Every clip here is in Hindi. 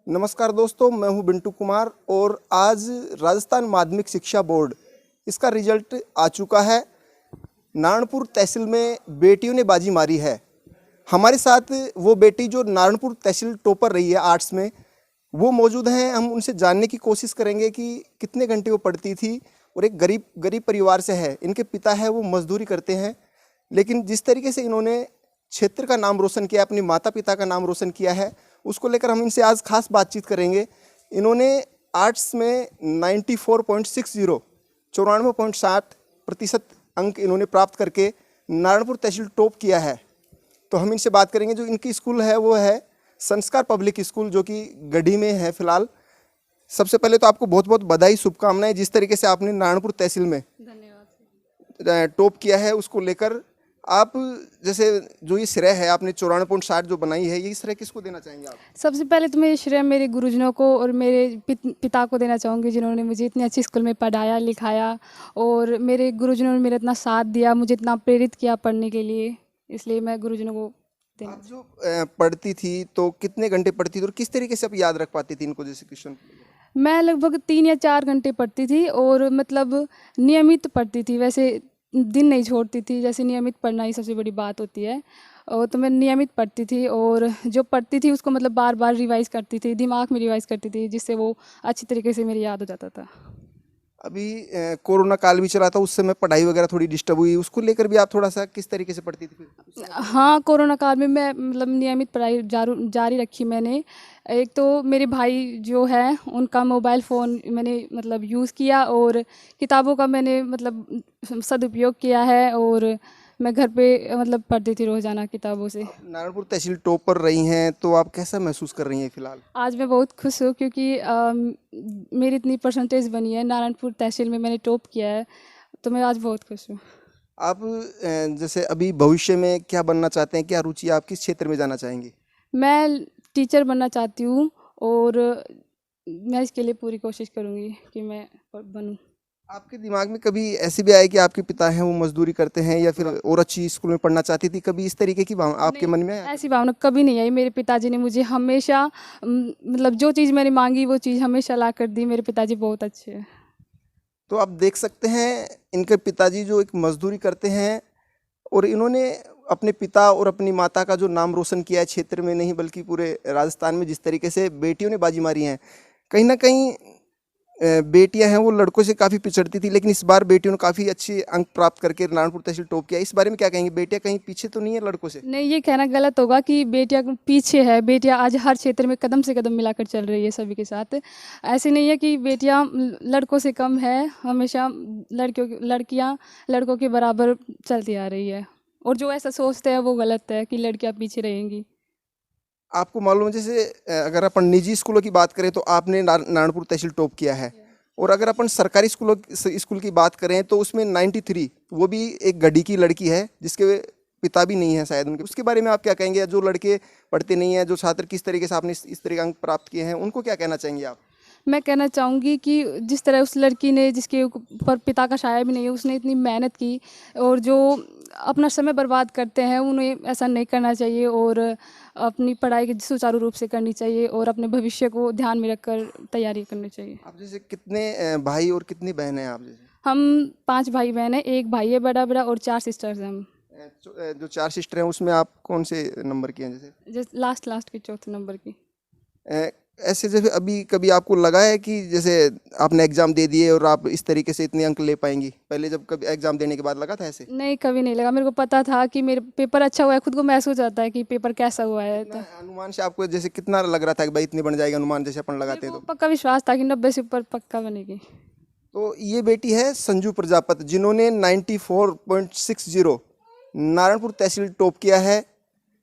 नमस्कार दोस्तों, मैं हूं बिंटू कुमार और आज राजस्थान माध्यमिक शिक्षा बोर्ड इसका रिजल्ट आ चुका है। नारायणपुर तहसील में बेटियों ने बाजी मारी है। हमारे साथ वो बेटी जो नारायणपुर तहसील टॉपर रही है आर्ट्स में, वो मौजूद हैं। हम उनसे जानने की कोशिश करेंगे कि कितने घंटे वो पढ़ती थी और एक गरीब परिवार से है। इनके पिता है वो मजदूरी करते हैं, लेकिन जिस तरीके से इन्होंने क्षेत्र का नाम रोशन किया, अपने माता पिता का नाम रोशन किया है, उसको लेकर हम इनसे आज खास बातचीत करेंगे। इन्होंने आर्ट्स में 94.60 94.60% अंक इन्होंने प्राप्त करके नारायणपुर तहसील टॉप किया है। तो हम इनसे बात करेंगे। जो इनकी स्कूल है वो है संस्कार पब्लिक स्कूल, जो कि गढ़ी में है फिलहाल। सबसे पहले तो आपको बहुत बहुत बधाई, शुभकामनाएं। जिस तरीके से आपने नारायणपुर तहसील में टॉप किया है, उसको लेकर आप जैसे जो ये श्रेय है आपने 94.60 जो बनाई है, ये श्रेय किसको देना चाहेंगे आप? सबसे पहले तो मैं ये श्रेय मेरे गुरुजनों को और मेरे पिता को देना चाहूँगी, जिन्होंने मुझे इतनी अच्छी स्कूल में पढ़ाया लिखाया, और मेरे गुरुजनों ने मेरा इतना साथ दिया, मुझे इतना प्रेरित किया पढ़ने के लिए। इसलिए मैं गुरुजनों को देना। आप जो पढ़ती थी तो कितने घंटे पढ़ती थी और किस तरीके से आप याद रख पाती थी इनको, जैसे क्वेश्चन? मैं लगभग 3 या 4 घंटे पढ़ती थी और मतलब नियमित पढ़ती थी। वैसे दिन नहीं छोड़ती थी, जैसे नियमित पढ़ना ही सबसे बड़ी बात होती है। और तो मैं नियमित पढ़ती थी और जो पढ़ती थी उसको मतलब बार बार रिवाइज करती थी, दिमाग में रिवाइज करती थी, जिससे वो अच्छी तरीके से मेरी याद हो जाता था। अभी कोरोना काल भी चला था, उस समय पढ़ाई वगैरह थोड़ी डिस्टर्ब हुई, उसको लेकर भी आप थोड़ा सा किस तरीके से पढ़ती थी फिर? हाँ, कोरोना काल में मैं मतलब नियमित पढ़ाई जारी रखी मैंने। एक तो मेरे भाई जो है उनका मोबाइल फ़ोन मैंने मतलब यूज़ किया, और किताबों का मैंने मतलब सदुपयोग किया है, और मैं घर पे मतलब पढ़ती थी रोज़ाना किताबों से। नारायणपुर तहसील टॉपर रही हैं, तो आप कैसा महसूस कर रही हैं फिलहाल? आज मैं बहुत खुश हूँ, क्योंकि मेरी इतनी परसेंटेज बनी है, नारायणपुर तहसील में मैंने टॉप किया है, तो मैं आज बहुत खुश हूँ। आप जैसे अभी भविष्य में क्या बनना चाहते हैं, क्या रुचि है, आप किस क्षेत्र में जाना चाहेंगी? मैं टीचर बनना चाहती हूँ, और मैं इसके लिए पूरी कोशिश करूँगी कि मैं बनूँ। आपके दिमाग में कभी ऐसे भी आया कि आपके पिता हैं वो मजदूरी करते हैं या फिर और अच्छी स्कूल में पढ़ना चाहती थी, कभी इस तरीके की भावना आपके मन में आया? ऐसी भावना कभी नहीं आई। मेरे पिताजी ने मुझे हमेशा मतलब जो चीज़ मैंने मांगी वो चीज़ हमेशा ला कर दी। मेरे पिताजी बहुत अच्छे हैं। तो आप देख सकते हैं इनके पिताजी जो एक मजदूरी करते हैं, और इन्होंने अपने पिता और अपनी माता का जो नाम रोशन किया है क्षेत्र में नहीं बल्कि पूरे राजस्थान में। जिस तरीके से बेटियों ने बाजी मारी हैं, कहीं ना कहीं बेटियां हैं वो लड़कों से काफ़ी पिछड़ती थी, लेकिन इस बार बेटियों ने काफ़ी अच्छे अंक प्राप्त करके नारायणपुर तहसील टॉप किया। इस बारे में क्या कहेंगे? बेटियां कहीं पीछे तो नहीं है लड़कों से? नहीं, ये कहना गलत होगा कि बेटियां पीछे है। बेटियां आज हर क्षेत्र में कदम से कदम मिलाकर चल रही है सभी के साथ। ऐसे नहीं है कि बेटियां लड़कों से कम है। हमेशा लड़कियां लड़कों के बराबर चलती आ रही है, और जो ऐसा सोचते हैं वो गलत है कि लड़कियां पीछे रहेंगी। आपको मालूम है, जैसे अगर अपन निजी स्कूलों की बात करें तो आपने नारायणपुर तहसील टॉप किया है, और अगर अपन सरकारी स्कूल की बात करें तो उसमें 93, वो भी एक गढ़ी की लड़की है जिसके पिता भी नहीं है शायद उनके। उसके बारे में आप क्या कहेंगे? जो लड़के पढ़ते नहीं हैं, जो छात्र किस तरीके से आपने इस तरह के अंक प्राप्त किए हैं, उनको क्या कहना चाहेंगे आप? मैं कहना चाहूँगी कि जिस तरह उस लड़की ने, जिसके ऊपर पिता का साया भी नहीं है, उसने इतनी मेहनत की, और जो अपना समय बर्बाद करते हैं उन्हें ऐसा नहीं करना चाहिए, और अपनी पढ़ाई की सुचारू रूप से करनी चाहिए, और अपने भविष्य को ध्यान में रखकर तैयारी करनी चाहिए। आप जैसे कितने भाई और कितनी बहन हैं आप? जैसे हम 5 भाई बहन हैं। 1 भाई है बड़ा बड़ा, और 4 सिस्टर्स हैं हम। जो 4 सिस्टर हैं उसमें आप कौन से नंबर के हैं? जैसे लास्ट की चौथे नंबर की। अ, ऐसे जैसे अभी कभी आपको लगा है कि जैसे आपने एग्जाम दे दिए और आप इस तरीके से इतने अंक ले पाएंगी? पहले जब कभी एग्जाम देने के बाद लगा था ऐसे? नहीं, कभी नहीं लगा। मेरे को पता था कि मेरे पेपर अच्छा हुआ है, खुद को महसूस होता है कि पेपर कैसा हुआ है। तो अनुमान से आपको जैसे कितना लग रहा था कि भाई इतने बन जाएगा, अनुमान जैसे अपन लगाते हैं मेरे तो? को पक्का विश्वास था कि 90 से ऊपर पक्का बनेगी। तो ये बेटी है संजू प्रजापति, जिन्होंने 94.60 नारायणपुर तहसील टॉप किया है।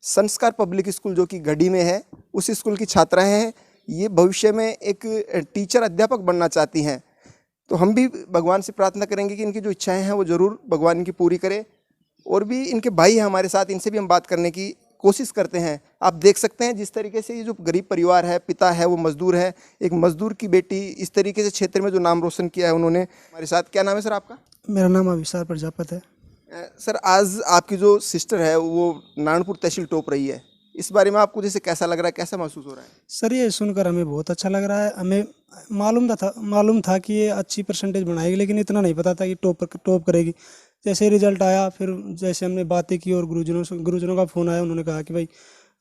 संस्कार पब्लिक स्कूल जो कि गढ़ी में है, उस स्कूल की छात्रा हैं। ये भविष्य में एक टीचर अध्यापक बनना चाहती हैं। तो हम भी भगवान से प्रार्थना करेंगे कि इनकी जो इच्छाएं हैं वो ज़रूर भगवान इनकी पूरी करे। और भी इनके भाई हैं हमारे साथ, इनसे भी हम बात करने की कोशिश करते हैं। आप देख सकते हैं जिस तरीके से ये जो गरीब परिवार है, पिता है वो मजदूर है, एक मजदूर की बेटी इस तरीके से क्षेत्र में जो नाम रोशन किया है उन्होंने। हमारे साथ क्या नाम है सर आपका? मेरा नाम अविसार प्रजापत है। सर आज आपकी जो सिस्टर है वो नारायणपुर तहसील टॉप रही है, इस बारे में आपको जैसे कैसा लग रहा है, कैसा महसूस हो रहा है? सर ये सुनकर हमें बहुत अच्छा लग रहा है। हमें मालूम था कि ये अच्छी परसेंटेज बनाएगी, लेकिन इतना नहीं पता था कि टॉप करेगी। जैसे रिजल्ट आया, फिर जैसे हमने बातें की और गुरुजनों का फ़ोन आया, उन्होंने कहा कि भाई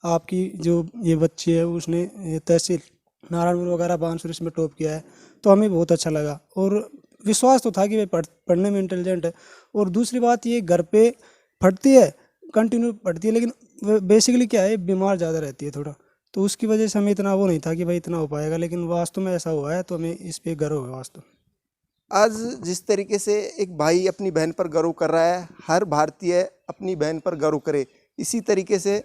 आपकी जो ये बच्ची है उसने ये तहसील नारायणपुर वगैरह बानसूर इसमें टॉप किया है। तो हमें बहुत अच्छा लगा और विश्वास तो था कि भाई पढ़ने में इंटेलिजेंट है। और दूसरी बात ये घर पे पढ़ती है, कंटिन्यू पढ़ती है, लेकिन बेसिकली क्या है, बीमार ज़्यादा रहती है थोड़ा, तो उसकी वजह से हमें इतना वो नहीं था कि भाई इतना हो पाएगा, लेकिन वास्तव में ऐसा हुआ है तो हमें इस पे गर्व है वास्तव में। आज जिस तरीके से एक भाई अपनी बहन पर गर्व कर रहा है, हर भारतीय अपनी बहन पर गर्व करे, इसी तरीके से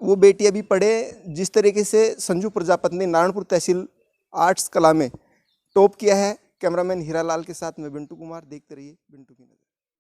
वो बेटियां भी पढ़े। जिस तरीके से संजू प्रजापति ने नारायणपुर तहसील आर्ट्स कला में टॉप किया है। कैमरामैन हीरालाल के साथ मैं बिंटू कुमार, देखते रहिए बिंटू की नज़र।